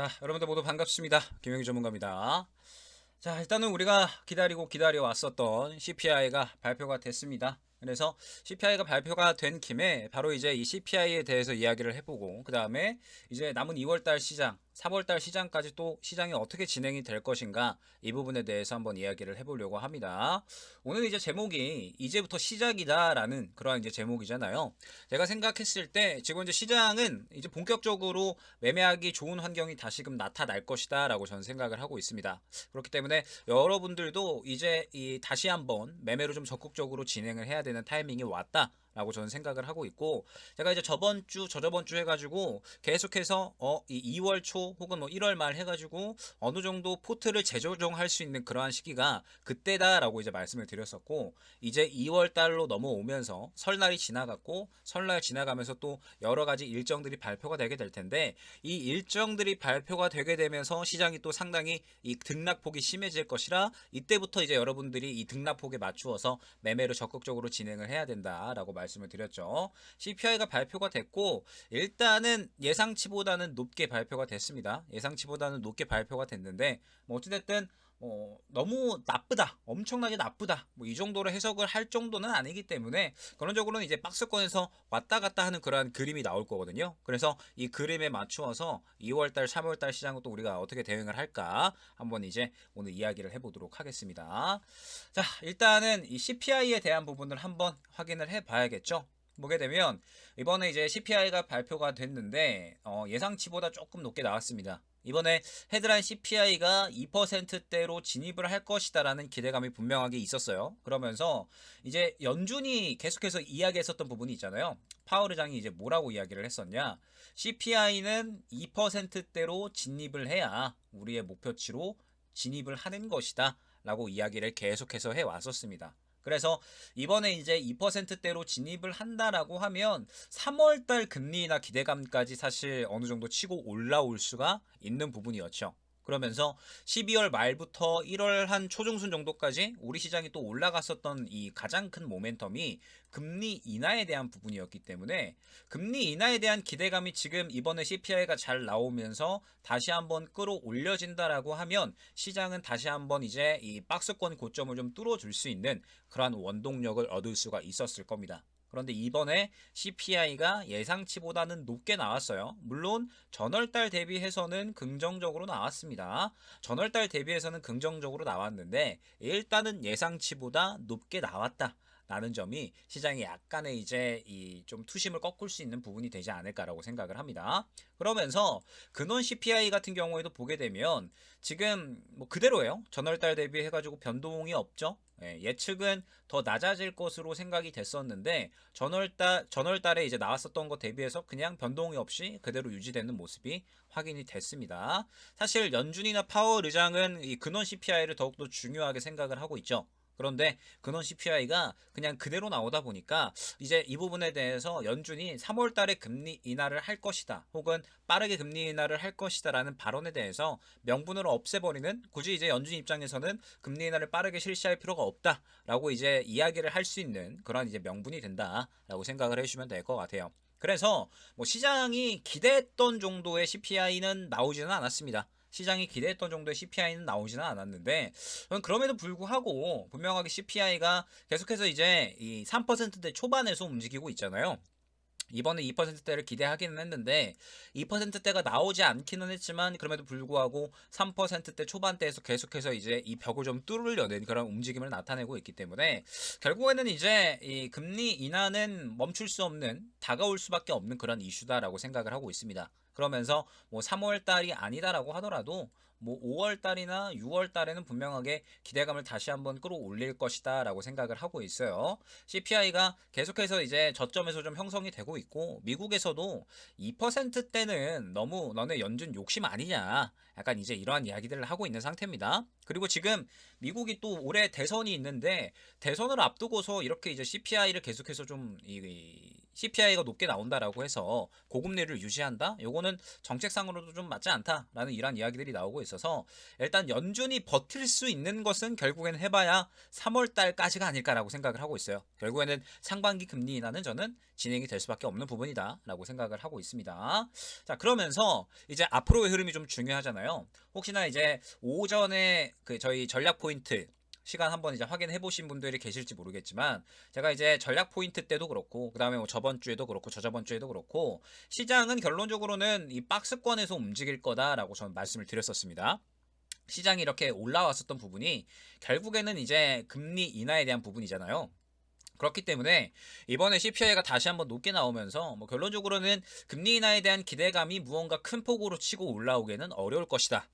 자, 여러분들 모두 반갑습니다. 김영희 전문가입니다. 자, 일단은 우리가 기다려 왔었던 CPI가 발표가 됐습니다. 그래서 CPI가 발표가 된 김에 바로 이제 이 CPI에 대해서 이야기를 해보고, 그 다음에 이제 남은 2월달 시장, 3월달 시장까지 또 시장이 어떻게 진행이 될 것인가, 이 부분에 대해서 한번 이야기를 해보려고 합니다. 오늘 이제 제목이 이제부터 시작이다라는 그러한 이제 제목이잖아요. 제가 생각했을 때 지금 이제 시장은 이제 본격적으로 매매하기 좋은 환경이 다시금 나타날 것이다 라고 저는 생각을 하고 있습니다. 그렇기 때문에 여러분들도 이제 다시 한번 매매로 좀 적극적으로 진행을 해야 되는 타이밍이 왔다 라고 저는 생각을 하고 있고, 제가 이제 저번 주, 저저번 주 해가지고 계속해서 이 2월 초 혹은 뭐 1월 말 해가지고 어느 정도 포트를 재조정할 수 있는 그러한 시기가 그때다라고 이제 말씀을 드렸었고, 이제 2월 달로 넘어오면서 설날이 지나갔고, 설날 지나가면서 또 여러 가지 일정들이 발표가 되게 될 텐데, 이 일정들이 발표가 되게 되면서 시장이 또 상당히 이 등락폭이 심해질 것이라, 이때부터 이제 여러분들이 이 등락폭에 맞추어서 매매를 적극적으로 진행을 해야 된다라고 말씀을 드렸죠. CPI가 발표가 됐고, 일단은 예상치보다는 높게 발표가 됐습니다. 예상치보다는 높게 발표가 됐는데, 뭐 어찌됐든 너무 나쁘다, 엄청나게 나쁘다, 뭐 이 정도로 해석을 할 정도는 아니기 때문에, 그런적으로는 이제 박스권에서 왔다 갔다 하는 그러한 그림이 나올 거거든요. 그래서 이 그림에 맞추어서 2월달, 3월달 시장은 또 우리가 어떻게 대응을 할까 한번 이제 오늘 이야기를 해보도록 하겠습니다. 자, 일단은 이 CPI에 대한 부분을 한번 확인을 해봐야겠죠. 보게 되면 이번에 이제 CPI가 발표가 됐는데 예상치보다 조금 높게 나왔습니다. 이번에 헤드라인 CPI가 2%대로 진입을 할 것이다라는 기대감이 분명하게 있었어요. 그러면서 이제 연준이 계속해서 이야기했었던 부분이 있잖아요. 파월 의장이 이제 뭐라고 이야기를 했었냐? CPI는 2%대로 진입을 해야 우리의 목표치로 진입을 하는 것이다 라고 이야기를 계속해서 해왔었습니다. 그래서 이번에 이제 2%대로 진입을 한다라고 하면 3월달 금리나 기대감까지 사실 어느 정도 치고 올라올 수가 있는 부분이었죠. 그러면서 12월 말부터 1월 한 초중순 정도까지 우리 시장이 또 올라갔었던 이 가장 큰 모멘텀이 금리 인하에 대한 부분이었기 때문에, 금리 인하에 대한 기대감이 지금 이번에 CPI가 잘 나오면서 다시 한번 끌어올려진다라고 하면 시장은 다시 한번 이제 이 박스권 고점을 좀 뚫어줄 수 있는 그러한 원동력을 얻을 수가 있었을 겁니다. 그런데 이번에 CPI가 예상치보다는 높게 나왔어요. 물론 전월달 대비해서는 긍정적으로 나왔습니다. 전월달 대비해서는 긍정적으로 나왔는데 일단은 예상치보다 높게 나왔다 라는 점이 시장이 약간의 이제 이 좀 투심을 꺾을 수 있는 부분이 되지 않을까라고 생각을 합니다. 그러면서 근원 CPI 같은 경우에도 보게 되면 지금 뭐 그대로예요. 전월달 대비해가지고 변동이 없죠. 예측은 더 낮아질 것으로 생각이 됐었는데 전월달에 이제 나왔었던 것 대비해서 그냥 변동이 없이 그대로 유지되는 모습이 확인이 됐습니다. 사실 연준이나 파월 의장은 이 근원 CPI를 더욱더 중요하게 생각을 하고 있죠. 그런데 근원 CPI가 그냥 그대로 나오다 보니까 이제 이 부분에 대해서 연준이 3월 달에 금리 인하를 할 것이다, 혹은 빠르게 금리 인하를 할 것이다 라는 발언에 대해서 명분을 없애버리는, 굳이 이제 연준 입장에서는 금리 인하를 빠르게 실시할 필요가 없다 라고 이제 이야기를 할 수 있는 그런 이제 명분이 된다 라고 생각을 해주시면 될 것 같아요. 그래서 뭐 시장이 기대했던 정도의 CPI는 나오지는 않았습니다. 시장이 기대했던 정도의 CPI는 나오지는 않았는데, 그럼에도 불구하고 분명하게 CPI가 계속해서 이제 이 3%대 초반에서 움직이고 있잖아요. 이번에 2%대를 기대하기는 했는데 2%대가 나오지 않기는 했지만, 그럼에도 불구하고 3%대 초반대에서 계속해서 이제 이 벽을 좀 뚫으려는 그런 움직임을 나타내고 있기 때문에, 결국에는 이제 이 금리 인하는 멈출 수 없는, 다가올 수밖에 없는 그런 이슈다라고 생각을 하고 있습니다. 그러면서 뭐 3월 달이 아니다라고 하더라도 뭐 5월 달이나 6월 달에는 분명하게 기대감을 다시 한번 끌어올릴 것이다 라고 생각을 하고 있어요. CPI가 계속해서 이제 저점에서 좀 형성이 되고 있고, 미국에서도 2%대는 너무 너네 연준 욕심 아니냐, 약간 이제 이러한 이야기들을 하고 있는 상태입니다. 그리고 지금 미국이 또 올해 대선이 있는데, 대선을 앞두고서 이렇게 이제 CPI를 계속해서 좀 CPI가 높게 나온다라고 해서 고금리를 유지한다? 요거는 정책상으로도 좀 맞지 않다라는 이런 이야기들이 나오고 있어서 일단 연준이 버틸 수 있는 것은 결국에는 해봐야 3월 달까지가 아닐까라고 생각을 하고 있어요. 결국에는 상반기 금리 인하는 저는 진행이 될 수밖에 없는 부분이다라고 생각을 하고 있습니다. 자, 그러면서 이제 앞으로의 흐름이 좀 중요하잖아요. 혹시나 이제 오전에 그 저희 전략 포인트 시간 한번 이제 확인해 보신 분들이 계실지 모르겠지만 제가 이제 전략 포인트 때도 그렇고 그다음에 뭐 저번 주에도 그렇고 저저번 주에도 그렇고 시장은 결론적으로는 이 박스권에서 움직일 거다라고 저는 말씀을 드렸었습니다. 시장이 이렇게 올라왔었던 부분이 결국에는 이제 금리 인하에 대한 부분이잖아요. 그렇기 때문에 이번에 CPI가 다시 한번 높게 나오면서 뭐 결론적으로는 금리 인하에 대한 기대감이 무언가 큰 폭으로 치고 올라오기는 어려울 것이다.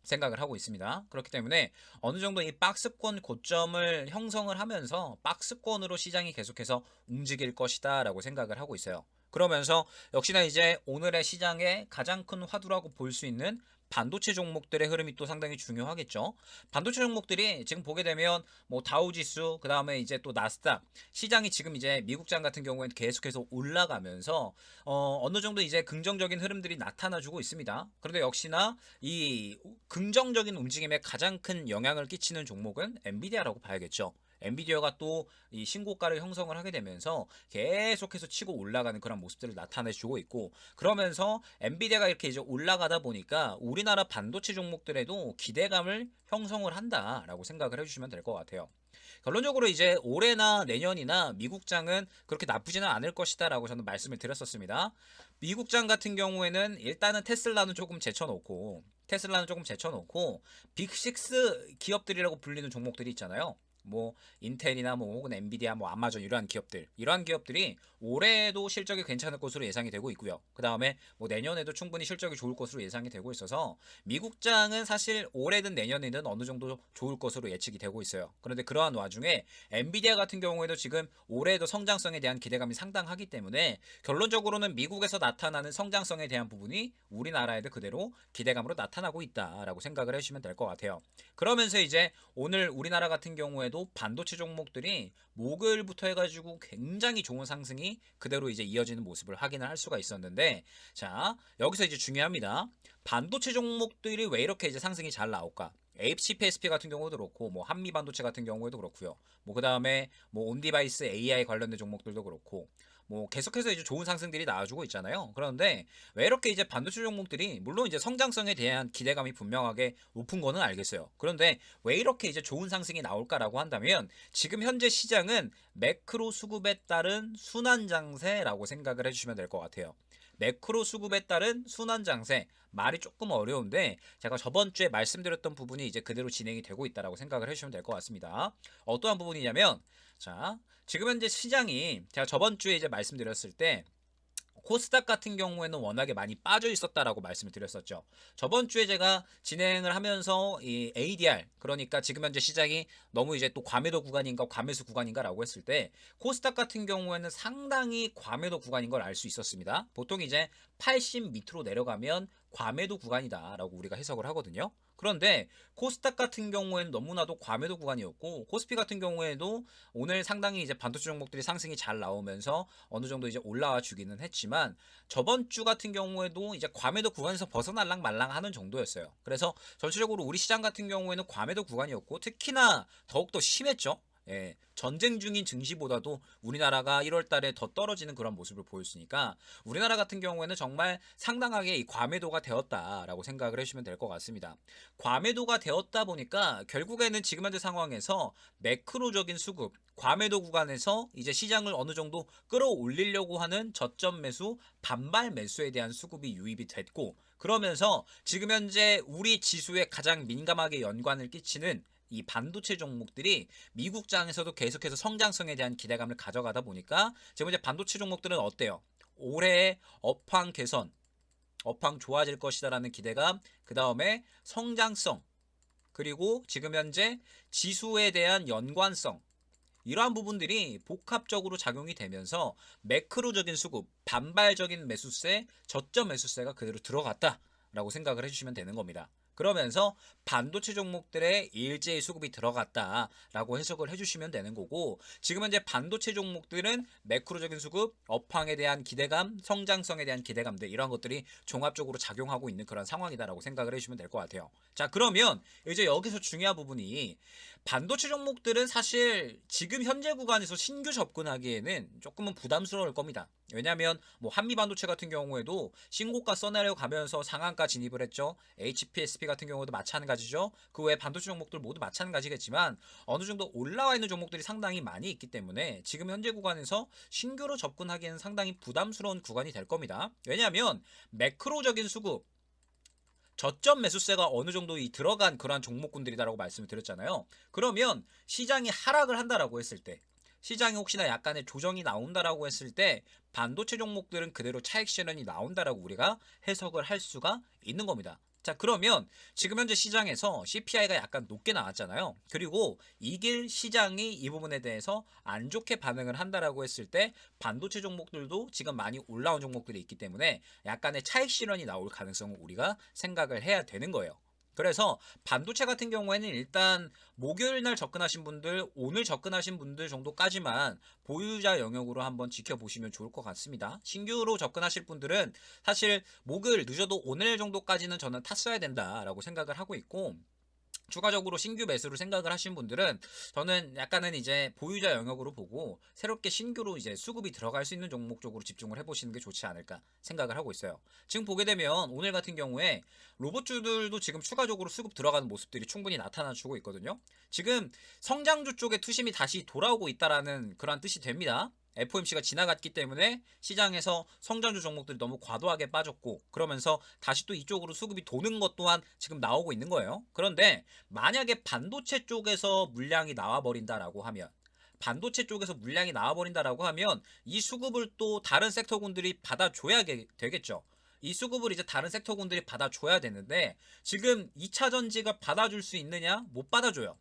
생각을 하고 있습니다. 그렇기 때문에 어느 정도 이 박스권 고점을 형성을 하면서 박스권으로 시장이 계속해서 움직일 것이다 라고 생각을 하고 있어요. 그러면서 역시나 이제 오늘의 시장의 가장 큰 화두라고 볼 수 있는 반도체 종목들의 흐름이 또 상당히 중요하겠죠. 반도체 종목들이 지금 보게 되면 뭐 다우지수, 그 다음에 이제 또 나스닥, 시장이 지금 이제 미국장 같은 경우에는 계속해서 올라가면서 어느 정도 이제 긍정적인 흐름들이 나타나주고 있습니다. 그런데 역시나 이 긍정적인 움직임에 가장 큰 영향을 끼치는 종목은 엔비디아라고 봐야겠죠. 엔비디아가 또 이 신고가를 형성을 하게 되면서 계속해서 치고 올라가는 그런 모습들을 나타내주고 있고, 그러면서 엔비디아가 이렇게 이제 올라가다 보니까 우리나라 반도체 종목들에도 기대감을 형성을 한다라고 생각을 해주시면 될 것 같아요. 결론적으로 이제 올해나 내년이나 미국장은 그렇게 나쁘지는 않을 것이다라고 저는 말씀을 드렸었습니다. 미국장 같은 경우에는 일단은 테슬라는 조금 제쳐놓고 빅6 기업들이라고 불리는 종목들이 있잖아요. 뭐 인텔이나 뭐 혹은 엔비디아, 뭐 아마존 이러한 기업들이 올해도 실적이 괜찮을 것으로 예상이 되고 있고요. 그 다음에 뭐 내년에도 충분히 실적이 좋을 것으로 예상이 되고 있어서 미국장은 사실 올해든 내년에는 어느 정도 좋을 것으로 예측이 되고 있어요. 그런데 그러한 와중에 엔비디아 같은 경우에도 지금 올해도 성장성에 대한 기대감이 상당하기 때문에 결론적으로는 미국에서 나타나는 성장성에 대한 부분이 우리나라에도 그대로 기대감으로 나타나고 있다라고 생각을 해주시면 될 것 같아요. 그러면서 이제 오늘 우리나라 같은 경우에도 반도체 종목들이 목요일부터 해가지고 굉장히 좋은 상승이 그대로 이제 이어지는 모습을 확인을 할 수가 있었는데, 자, 여기서 이제 중요합니다. 반도체 종목들이 왜 이렇게 이제 상승이 잘 나올까? HPSP 같은 경우도 그렇고, 뭐 한미 반도체 같은 경우에도 그렇고요. 뭐 그다음에 뭐 온디바이스 AI 관련된 종목들도 그렇고, 뭐 계속해서 이제 좋은 상승들이 나와주고 있잖아요. 그런데 왜 이렇게 이제 반도체 종목들이, 물론 이제 성장성에 대한 기대감이 분명하게 높은 거는 알겠어요. 그런데 왜 이렇게 이제 좋은 상승이 나올까라고 한다면 지금 현재 시장은 매크로 수급에 따른 순환 장세라고 생각을 해주시면 될 것 같아요. 매크로 수급에 따른 순환 장세, 말이 조금 어려운데 제가 저번 주에 말씀드렸던 부분이 이제 그대로 진행이 되고 있다라고 생각을 해주시면 될 것 같습니다. 어떠한 부분이냐면, 자, 지금 현재 시장이 제가 저번 주에 이제 말씀드렸을 때 코스닥 같은 경우에는 워낙에 많이 빠져 있었다라고 말씀을 드렸었죠. 저번 주에 제가 진행을 하면서 이 ADR, 그러니까 지금 현재 시장이 너무 이제 또 과매도 구간인가 과매수 구간인가라고 했을 때 코스닥 같은 경우에는 상당히 과매도 구간인 걸 알 수 있었습니다. 보통 이제 80 밑으로 내려가면 과매도 구간이다라고 우리가 해석을 하거든요. 그런데 코스닥 같은 경우에는 너무나도 과매도 구간이었고, 코스피 같은 경우에도 오늘 상당히 이제 반도체 종목들이 상승이 잘 나오면서 어느 정도 이제 올라와 주기는 했지만 저번 주 같은 경우에도 이제 과매도 구간에서 벗어날랑 말랑 하는 정도였어요. 그래서 전체적으로 우리 시장 같은 경우에는 과매도 구간이었고, 특히나 더욱더 심했죠. 예, 전쟁 중인 증시보다도 우리나라가 1월 달에 더 떨어지는 그런 모습을 보였으니까 우리나라 같은 경우에는 정말 상당하게 이 과매도가 되었다라고 생각을 해주시면 될 것 같습니다. 과매도가 되었다 보니까 결국에는 지금 현재 상황에서 매크로적인 수급, 과매도 구간에서 이제 시장을 어느 정도 끌어올리려고 하는 저점 매수, 반발 매수에 대한 수급이 유입이 됐고, 그러면서 지금 현재 우리 지수에 가장 민감하게 연관을 끼치는 이 반도체 종목들이 미국장에서도 계속해서 성장성에 대한 기대감을 가져가다 보니까 지금 이제 반도체 종목들은 어때요? 올해 업황 개선, 업황 좋아질 것이다라는 기대감, 그 다음에 성장성, 그리고 지금 현재 지수에 대한 연관성, 이러한 부분들이 복합적으로 작용이 되면서 매크로적인 수급, 반발적인 매수세, 저점 매수세가 그대로 들어갔다라고 생각을 해주시면 되는 겁니다. 그러면서 반도체 종목들의 일제히 수급이 들어갔다라고 해석을 해주시면 되는 거고, 지금 현재 반도체 종목들은 매크로적인 수급, 업황에 대한 기대감, 성장성에 대한 기대감들, 이런 것들이 종합적으로 작용하고 있는 그런 상황이다라고 생각을 해주시면 될 것 같아요. 자, 그러면 이제 여기서 중요한 부분이, 반도체 종목들은 사실 지금 현재 구간에서 신규 접근하기에는 조금은 부담스러울 겁니다. 왜냐하면 뭐 한미 반도체 같은 경우에도 신고가 써내려 가면서 상한가 진입을 했죠. HPSP 같은 경우도 마찬가지죠. 그 외 반도체 종목들 모두 마찬가지겠지만 어느 정도 올라와 있는 종목들이 상당히 많이 있기 때문에 지금 현재 구간에서 신규로 접근하기에는 상당히 부담스러운 구간이 될 겁니다. 왜냐하면 매크로적인 수급, 저점 매수세가 어느 정도 들어간 그러한 종목군들이다라고 말씀을 드렸잖아요. 그러면 시장이 하락을 한다라고 했을 때, 시장이 혹시나 약간의 조정이 나온다라고 했을 때 반도체 종목들은 그대로 차익 실현이 나온다라고 우리가 해석을 할 수가 있는 겁니다. 자, 그러면 지금 현재 시장에서 CPI가 약간 높게 나왔잖아요. 그리고 이길 시장이 이 부분에 대해서 안 좋게 반응을 한다라고 했을 때 반도체 종목들도 지금 많이 올라온 종목들이 있기 때문에 약간의 차익 실현이 나올 가능성을 우리가 생각을 해야 되는 거예요. 그래서 반도체 같은 경우에는 일단 목요일 날 접근하신 분들, 오늘 접근하신 분들 정도까지만 보유자 영역으로 한번 지켜보시면 좋을 것 같습니다. 신규로 접근하실 분들은 사실 목요일 늦어도 오늘 정도까지는 저는 탔어야 된다라고 생각을 하고 있고, 추가적으로 신규 매수를 생각을 하신 분들은 저는 약간은 이제 보유자 영역으로 보고 새롭게 신규로 이제 수급이 들어갈 수 있는 종목 쪽으로 집중을 해보시는 게 좋지 않을까 생각을 하고 있어요. 지금 보게 되면 오늘 같은 경우에 로봇주들도 지금 추가적으로 수급 들어가는 모습들이 충분히 나타나주고 있거든요. 지금 성장주 쪽에 투심이 다시 돌아오고 있다라는 그런 뜻이 됩니다. FOMC가 지나갔기 때문에 시장에서 성장주 종목들이 너무 과도하게 빠졌고, 그러면서 다시 또 이쪽으로 수급이 도는 것 또한 지금 나오고 있는 거예요. 그런데 만약에 반도체 쪽에서 물량이 나와버린다라고 하면, 반도체 쪽에서 물량이 나와버린다라고 하면 이 수급을 또 다른 섹터군들이 받아줘야 되겠죠. 이 수급을 이제 다른 섹터군들이 받아줘야 되는데 지금 2차 전지가 받아줄 수 있느냐? 못 받아줘요.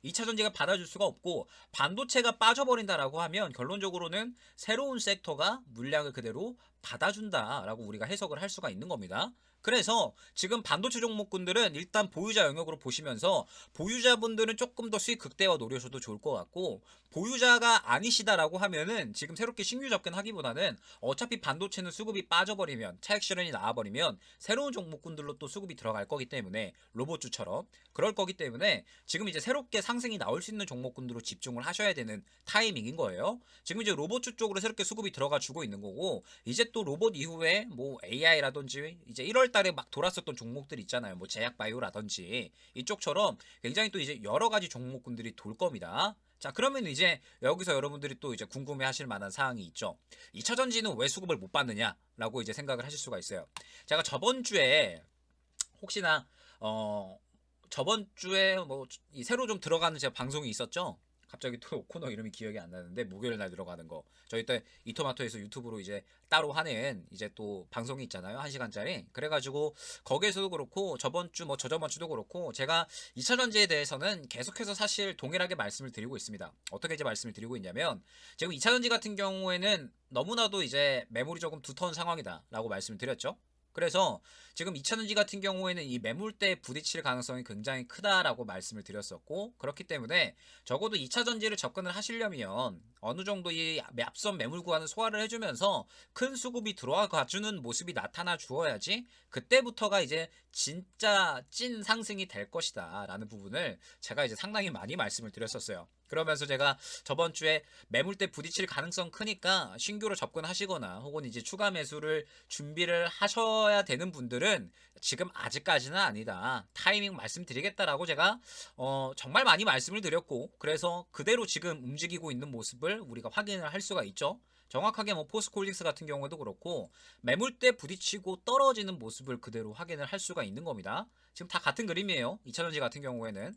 2차 전지가 받아줄 수가 없고, 반도체가 빠져버린다라고 하면 결론적으로는 새로운 섹터가 물량을 그대로 받아준다라고 우리가 해석을 할 수가 있는 겁니다. 그래서 지금 반도체 종목군들은 일단 보유자 영역으로 보시면서 보유자분들은 조금 더 수익 극대화 노려셔도 좋을 것 같고, 보유자가 아니시다라고 하면은 지금 새롭게 신규 접근하기보다는 어차피 반도체는 수급이 빠져버리면, 차익 실현이 나와버리면 새로운 종목군들로 또 수급이 들어갈 거기 때문에, 로봇주처럼 그럴 거기 때문에 지금 이제 새롭게 상승이 나올 수 있는 종목군들로 집중을 하셔야 되는 타이밍인 거예요. 지금 이제 로봇주 쪽으로 새롭게 수급이 들어가 주고 있는 거고, 이제 또 로봇 이후에 뭐 AI라든지 이제 1월 달에 막 돌았었던 종목들 있잖아요. 뭐 제약바이오라든지 이쪽처럼 굉장히 또 이제 여러 가지 종목군들이 돌 겁니다. 자, 그러면 이제 여기서 여러분들이 또 이제 궁금해 하실 만한 사항이 있죠. 2차 전지는 왜 수급을 못 받느냐라고 이제 생각을 하실 수가 있어요. 제가 저번 주에 혹시나 저번 주에 뭐 이 새로 좀 들어가는 제가 방송이 있었죠. 갑자기 또 코너 이름이 기억이 안 나는데, 목요일 날 들어가는 거, 저희 때 이토마토에서 유튜브로 이제 따로 하는 이제 또 방송이 있잖아요. 1시간짜리. 그래가지고 거기에서도 그렇고 저번 주 뭐 저저번 주도 그렇고 제가 2차 전지에 대해서는 계속해서 사실 동일하게 말씀을 드리고 있습니다. 어떻게 이제 말씀을 드리고 있냐면, 지금 2차 전지 같은 경우에는 너무나도 이제 매물이 조금 두터운 상황이다라고 말씀을 드렸죠. 그래서 지금 2차전지 같은 경우에는 이 매물대에 부딪힐 가능성이 굉장히 크다라고 말씀을 드렸었고, 그렇기 때문에 적어도 2차전지를 접근을 하시려면 어느 정도 이 앞선 매물 구간을 소화를 해주면서 큰 수급이 들어와 가주는 모습이 나타나 주어야지 그때부터가 이제 진짜 찐 상승이 될 것이다 라는 부분을 제가 이제 상당히 많이 말씀을 드렸었어요. 그러면서 제가 저번 주에 매물대 부딪힐 가능성 크니까 신규로 접근하시거나 혹은 이제 추가 매수를 준비를 하셔야 되는 분들은 지금 아직까지는 아니다, 타이밍 말씀드리겠다라고 제가 정말 많이 말씀을 드렸고, 그래서 그대로 지금 움직이고 있는 모습을 우리가 확인을 할 수가 있죠. 정확하게 뭐 포스코홀딩스 같은 경우도 그렇고 매물대 부딪히고 떨어지는 모습을 그대로 확인을 할 수가 있는 겁니다. 지금 다 같은 그림이에요. 2차전지 같은 경우에는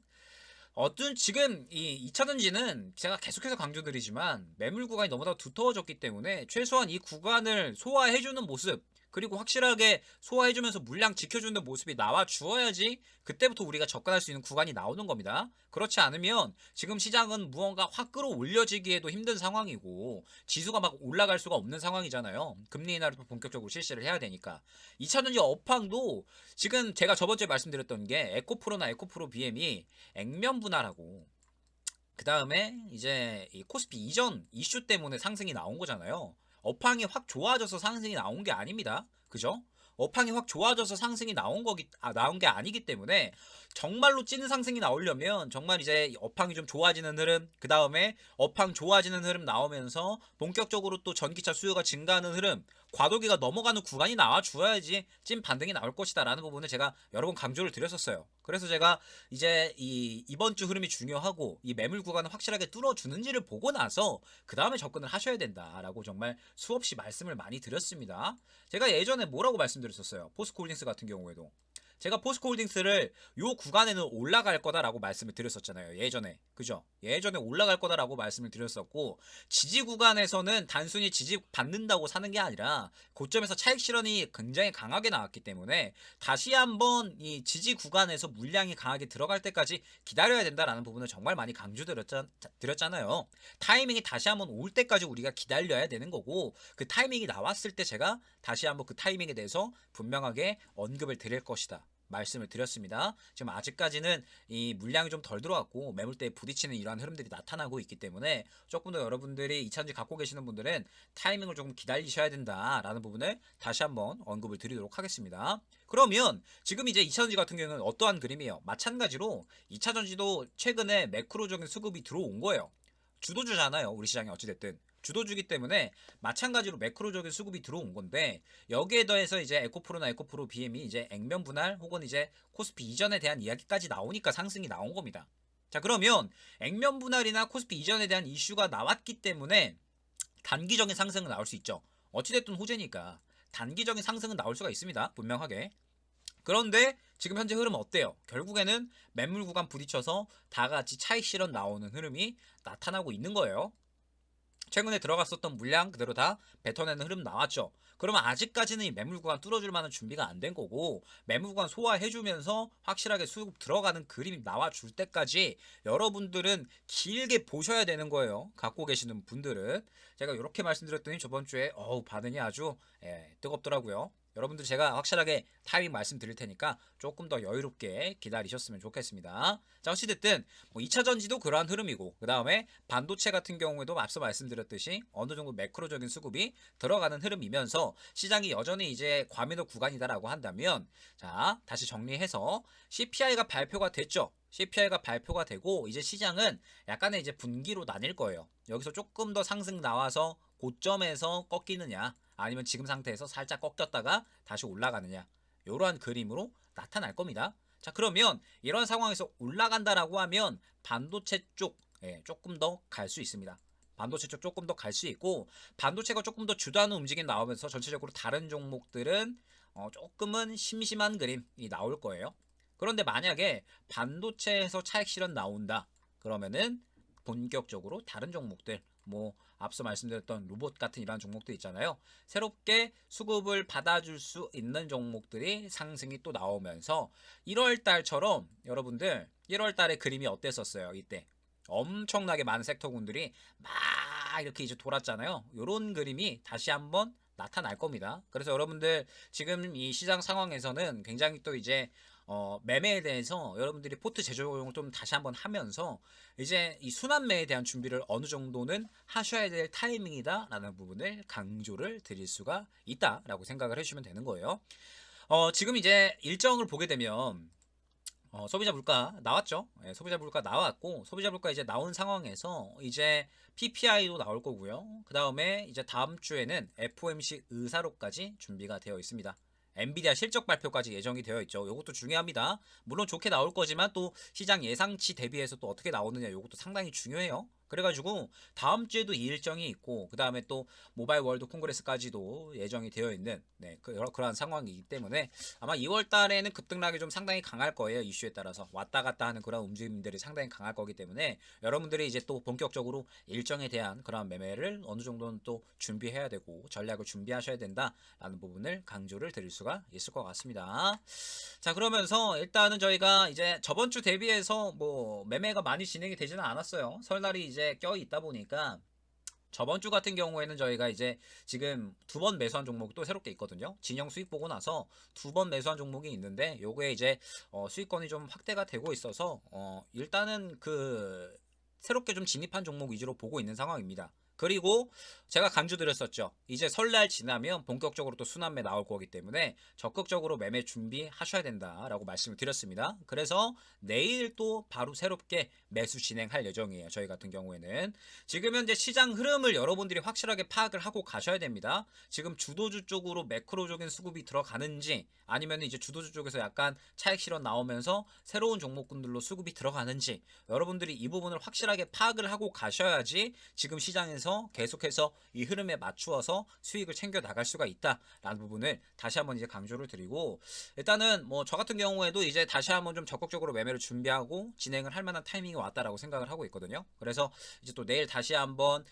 지금 이 2차전지는 제가 계속해서 강조드리지만 매물 구간이 너무나 두터워졌기 때문에 최소한 이 구간을 소화해주는 모습, 그리고 확실하게 소화해주면서 물량 지켜주는 모습이 나와 주어야지 그때부터 우리가 접근할 수 있는 구간이 나오는 겁니다. 그렇지 않으면 지금 시장은 무언가 확 끌어올려지기에도 힘든 상황이고 지수가 막 올라갈 수가 없는 상황이잖아요. 금리 인하를 본격적으로 실시를 해야 되니까. 2차전지 업황도 지금 제가 저번주에 말씀드렸던 게 에코프로나 에코프로 BM이 액면 분할하고 그 다음에 이제 이 코스피 이전 이슈 때문에 상승이 나온 거잖아요. 업황이 확 좋아져서 상승이 나온 게 아닙니다. 그죠? 업황이 확 좋아져서 상승이 나온 게 아니기 때문에 정말로 찐 상승이 나오려면 정말 이제 업황이 좀 좋아지는 흐름, 그 다음에 업황 좋아지는 흐름 나오면서 본격적으로 또 전기차 수요가 증가하는 흐름, 과도기가 넘어가는 구간이 나와 주어야지 찐 반등이 나올 것이다 라는 부분을 제가 여러 번 강조를 드렸었어요. 그래서 제가 이제 이번 주 흐름이 중요하고 이 매물 구간을 확실하게 뚫어주는지를 보고 나서 그 다음에 접근을 하셔야 된다라고 정말 수없이 말씀을 많이 드렸습니다. 제가 예전에 뭐라고 말씀드렸었어요. 포스코홀딩스 같은 경우에도 제가 포스코홀딩스를 요 구간에는 올라갈 거다라고 말씀을 드렸었잖아요. 예전에. 그죠? 예전에 올라갈 거다라고 말씀을 드렸었고 지지 구간에서는 단순히 지지 받는다고 사는 게 아니라 고점에서 차익 실현이 굉장히 강하게 나왔기 때문에 다시 한번 이 지지 구간에서 물량이 강하게 들어갈 때까지 기다려야 된다라는 부분을 정말 많이 강조드렸잖아요. 타이밍이 다시 한번 올 때까지 우리가 기다려야 되는 거고 그 타이밍이 나왔을 때 제가 다시 한번 그 타이밍에 대해서 분명하게 언급을 드릴 것이다. 말씀을 드렸습니다. 지금 아직까지는 이 물량이 좀 덜 들어왔고 매물대에 부딪히는 이러한 흐름들이 나타나고 있기 때문에 조금 더 여러분들이 이차전지 갖고 계시는 분들은 타이밍을 조금 기다리셔야 된다라는 부분을 다시 한번 언급을 드리도록 하겠습니다. 그러면 지금 이제 이차전지 같은 경우는 어떠한 그림이에요? 마찬가지로 이차전지도 최근에 매크로적인 수급이 들어온 거예요. 주도주잖아요. 우리 시장이 어찌됐든. 주도주기 때문에 마찬가지로 매크로적인 수급이 들어온 건데 여기에 더해서 이제 에코프로나 에코프로 BM이 이제 액면 분할 혹은 이제 코스피 이전에 대한 이야기까지 나오니까 상승이 나온 겁니다. 자, 그러면 액면 분할이나 코스피 이전에 대한 이슈가 나왔기 때문에 단기적인 상승은 나올 수 있죠. 어찌됐든 호재니까 단기적인 상승은 나올 수가 있습니다. 분명하게. 그런데 지금 현재 흐름 어때요? 결국에는 매물 구간 부딪혀서 다 같이 차익 실현 나오는 흐름이 나타나고 있는 거예요. 최근에 들어갔었던 물량 그대로 다 뱉어내는 흐름 나왔죠. 그러면 아직까지는 이 매물 구간 뚫어줄 만한 준비가 안 된 거고 매물 구간 소화해주면서 확실하게 수급 들어가는 그림이 나와줄 때까지 여러분들은 길게 보셔야 되는 거예요. 갖고 계시는 분들은. 제가 이렇게 말씀드렸더니 저번 주에 반응이 아주 뜨겁더라고요. 여러분들 제가 확실하게 타이밍 말씀드릴 테니까 조금 더 여유롭게 기다리셨으면 좋겠습니다. 자, 어찌됐든 뭐 2차 전지도 그러한 흐름이고 그 다음에 반도체 같은 경우에도 앞서 말씀드렸듯이 어느 정도 매크로적인 수급이 들어가는 흐름이면서 시장이 여전히 이제 과매도 구간이다라고 한다면 자, 다시 정리해서 CPI가 발표가 됐죠. CPI가 발표가 되고 이제 시장은 약간의 이제 분기로 나뉠 거예요. 여기서 조금 더 상승 나와서 고점에서 꺾이느냐 아니면 지금 상태에서 살짝 꺾였다가 다시 올라가느냐 이러한 그림으로 나타날 겁니다. 자, 그러면 이런 상황에서 올라간다라고 하면 반도체 쪽 조금 더 갈 수 있습니다. 반도체 쪽 조금 더 갈 수 있고 반도체가 조금 더 주도하는 움직임 나오면서 전체적으로 다른 종목들은 조금은 심심한 그림이 나올 거예요. 그런데 만약에 반도체에서 차익 실현 나온다 그러면은 본격적으로 다른 종목들 뭐 앞서 말씀드렸던 로봇 같은 이런 종목들 있잖아요. 새롭게 수급을 받아줄 수 있는 종목들이 상승이 또 나오면서 1월 달처럼 여러분들 1월 달의 그림이 어땠었어요? 이때 엄청나게 많은 섹터군들이 막 이렇게 이제 돌았잖아요. 이런 그림이 다시 한번 나타날 겁니다. 그래서 여러분들 지금 이 시장 상황에서는 굉장히 또 이제 매매에 대해서 여러분들이 포트 재조정을 좀 다시 한번 하면서 이제 이 순환매에 대한 준비를 어느 정도는 하셔야 될 타이밍이다라는 부분을 강조를 드릴 수가 있다라고 생각을 해주시면 되는 거예요. 지금 이제 일정을 보게 되면 소비자 물가 나왔죠. 소비자 물가 나왔고 소비자 물가 이제 나온 상황에서 이제 PPI도 나올 거고요. 그 다음에 이제 다음 주에는 FOMC 의사록까지 준비가 되어 있습니다. 엔비디아 실적 발표까지 예정이 되어 있죠. 이것도 중요합니다. 물론 좋게 나올 거지만 또 시장 예상치 대비해서 또 어떻게 나오느냐 이것도 상당히 중요해요. 그래가지고 다음 주에도 이 일정이 있고 그 다음에 또 모바일 월드 콩그레스까지도 예정이 되어 있는 그러한 상황이기 때문에 아마 2월 달에는 급등락이 좀 상당히 강할 거예요. 이슈에 따라서 왔다 갔다 하는 그런 움직임들이 상당히 강할 거기 때문에 여러분들이 이제 또 본격적으로 일정에 대한 그런 매매를 어느 정도는 또 준비해야 되고 전략을 준비하셔야 된다라는 부분을 강조를 드릴 수가 있을 것 같습니다. 자, 그러면서 일단은 저희가 이제 저번 주 대비해서 뭐 매매가 많이 진행이 되지는 않았어요. 설날이 이제 껴 있다 보니까 저번 주 같은 경우에는 저희가 이제 지금 두 번 매수한 종목이 또 새롭게 있거든요. 진영 수익 보고 나서 두 번 매수한 종목이 있는데 요거에 이제 수익권이 좀 확대가 되고 있어서 일단은 그 새롭게 좀 진입한 종목 위주로 보고 있는 상황입니다. 그리고 제가 강조드렸었죠. 이제 설날 지나면 본격적으로 또 순환매 나올 거기 때문에 적극적으로 매매 준비하셔야 된다라고 말씀을 드렸습니다. 그래서 내일 또 바로 새롭게 매수 진행할 예정이에요. 저희 같은 경우에는 지금 현재 시장 흐름을 여러분들이 확실하게 파악을 하고 가셔야 됩니다. 지금 주도주 쪽으로 매크로적인 수급이 들어가는지 아니면 이제 주도주 쪽에서 약간 차익 실현 나오면서 새로운 종목군들로 수급이 들어가는지 여러분들이 이 부분을 확실하게 파악을 하고 가셔야지 지금 시장에서 계속해서 이 흐름에 맞추어서 수익을 챙겨 나갈 수가 있다라는 부분을 다시 한번 이제 강조를 드리고 일단은 뭐 저 같은 경우에도 이제 다시 한번 좀 적극적으로 매매를 준비하고 진행을 할 만한 타이밍이 왔다라고 생각을 하고 있거든요. 그래서 이제 또 내일 다시 한번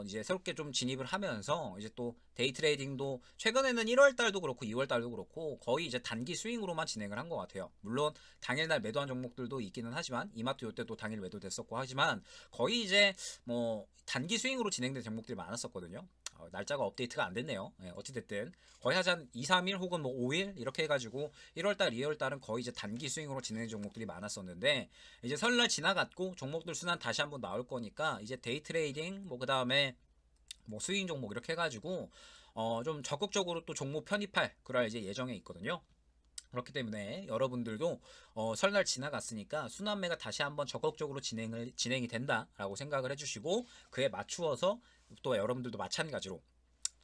이제 새롭게 좀 진입을 하면서 이제 또 데이 트레이딩도 최근에는 1월 달도 그렇고 2월 달도 그렇고 거의 이제 단기 스윙으로만 진행을 한 것 같아요. 물론 당일날 매도한 종목들도 있기는 하지만 이마트 요때도 당일 매도됐었고 하지만 거의 이제 뭐 단기 스윙으로 진행된 종목들이 많았었거든요. 날짜가 업데이트가 안 됐네요. 어찌됐든 거의 한 2, 3일 혹은 뭐 5일 이렇게 해가지고 1월달, 2월달은 거의 이제 단기 스윙으로 진행된 종목들이 많았었는데 이제 설날 지나갔고 종목들 순환 다시 한번 나올 거니까 이제 데이 트레이딩 뭐 그 다음에 뭐 스윙 종목 이렇게 해가지고 좀 적극적으로 또 종목 편입할 그럴 이제 예정에 있거든요. 그렇기 때문에 여러분들도 설날 지나갔으니까 순환매가 다시 한번 적극적으로 진행이 된다라고 생각을 해주시고 그에 맞추어서 또 여러분들도 마찬가지로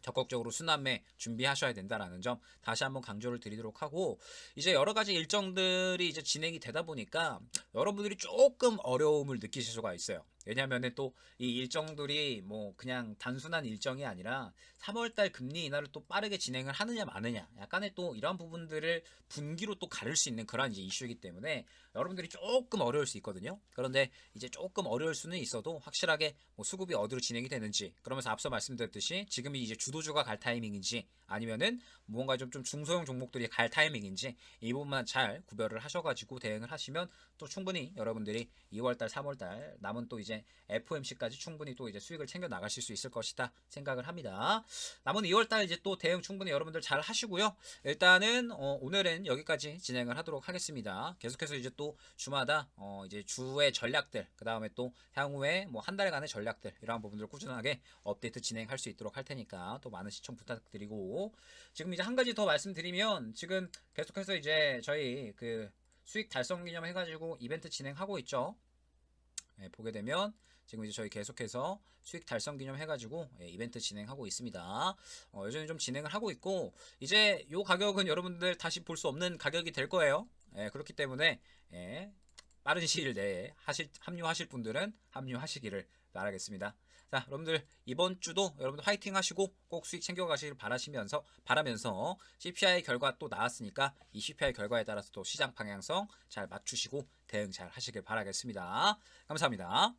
적극적으로 순환매 준비하셔야 된다라는 점 다시 한번 강조를 드리도록 하고 이제 여러 가지 일정들이 이제 진행이 되다 보니까 여러분들이 조금 어려움을 느끼실 수가 있어요. 왜냐하면 또 이 일정들이 뭐 그냥 단순한 일정이 아니라 3월달 금리 인하를 또 빠르게 진행을 하느냐 마느냐 약간의 또 이런 부분들을 분기로 또 가를 수 있는 그런 이제 이슈이기 때문에 여러분들이 조금 어려울 수 있거든요. 그런데 이제 조금 어려울 수는 있어도 확실하게 뭐 수급이 어디로 진행이 되는지 그러면서 앞서 말씀드렸듯이 지금이 이제 주도주가 갈 타이밍인지 아니면은 무언가 좀 중소형 종목들이 갈 타이밍인지 이 부분만 잘 구별을 하셔가지고 대응을 하시면 또 충분히 여러분들이 2월달, 3월달 남은 또 이제 FOMC까지 충분히 또 이제 수익을 챙겨 나가실 수 있을 것이다 생각을 합니다. 남은 2월달 이제 또 대응 충분히 여러분들 잘 하시고요. 일단은 오늘은 여기까지 진행을 하도록 하겠습니다. 계속해서 이제 또 주마다 이제 주의 전략들 그 다음에 또 향후에 뭐 한 달간의 전략들 이러한 부분들을 꾸준하게 업데이트 진행할 수 있도록 할 테니까 또 많은 시청 부탁드리고 지금 이제 한 가지 더 말씀드리면 지금 계속해서 이제 저희 그 수익 달성 기념 해가지고 이벤트 진행하고 있죠. 보게 되면 지금 이제 저희 계속해서 수익 달성 기념 해가지고 이벤트 진행하고 있습니다. 여전히 좀 진행을 하고 있고 이제 요 가격은 여러분들 다시 볼 수 없는 가격이 될 거예요. 그렇기 때문에 빠른 시일 내에 합류하실 분들은 합류하시기를 바라겠습니다. 자, 여러분들 이번 주도 여러분들 화이팅 하시고 꼭 수익 챙겨가시길 바라면서 CPI 결과 또 나왔으니까 이 CPI 결과에 따라서 또 시장 방향성 잘 맞추시고 대응 잘 하시길 바라겠습니다. 감사합니다.